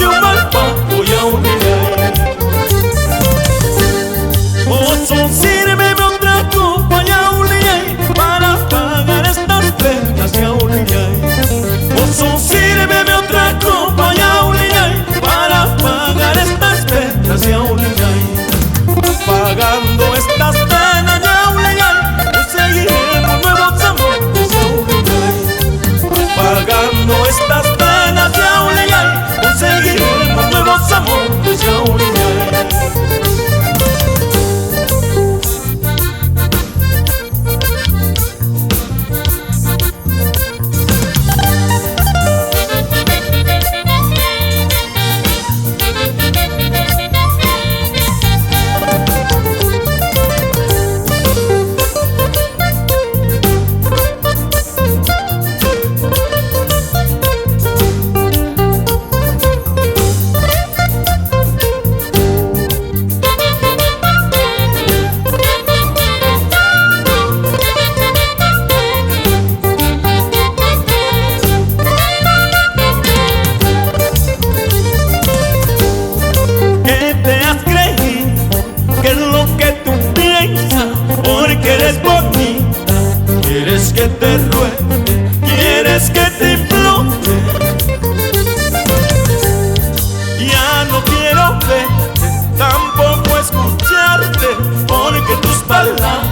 Yumalpa, Uyaulillay. Mozo, sírveme otra copa, Yaulillay, para pagar estas penas, Yaulillay. Mozo, sírveme otra copa, Yaulillay, para pagar estas penas, Yaulillay. Pagando estas penas, Yaulillay, conseguiremos nuevos amores, Yaulillay. Pagando estas penas, Yaulillay, conseguiremos nuevos amores, Yaulillay. ¿Qué es lo que tú piensas? Porque eres bonita, quieres que te ruegue, quieres que te implore. Ya no quiero verte, tampoco escucharte, porque tus palabras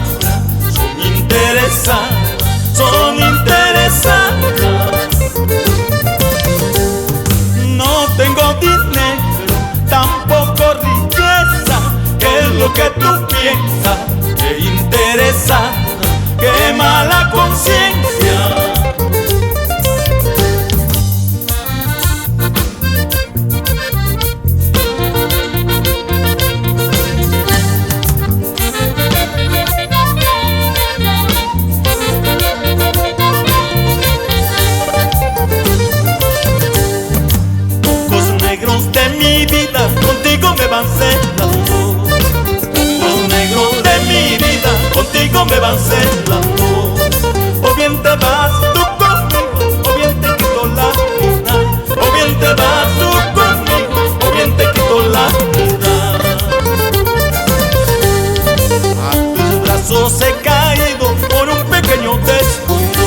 son interesantes, son interesantes. No tengo dinero, tampoco riqueza. ¿Qué es lo que tú piensas? ¿Te interesa? ¡Qué mala conciencia! Ojos negros de mi vida, contigo me van celando. Contigo me van celando. O bien te vas tú conmigo, o bien te quito la vida. O bien te vas tú conmigo, o bien te quito la vida. A tus brazos he caído por un pequeño descuido.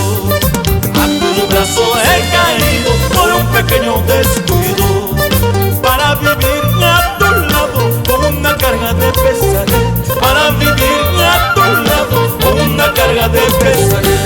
A tus brazos he caído por un pequeño descuido. Para vivir a tu lado con una carga de pesadez. Para vivir a tu lado con una carga de pesadez.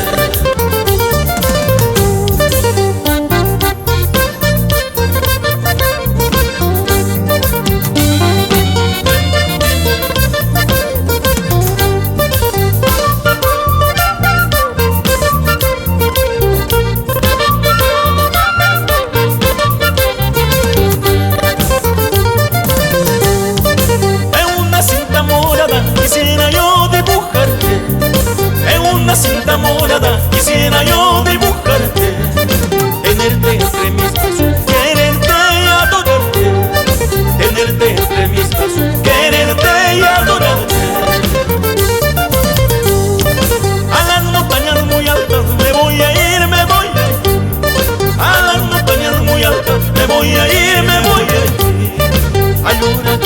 Quisiera yo dibujarte en una cinta morada, quisiera yo dibujarte, tenerte entre mis brazos, quererte y adorarte, tenerte entre mis brazos, quererte y adorarte. A las montañas muy altas me voy a ir, me voy a ir. A las montañas muy altas me voy a ir, me voy a ir. A llorar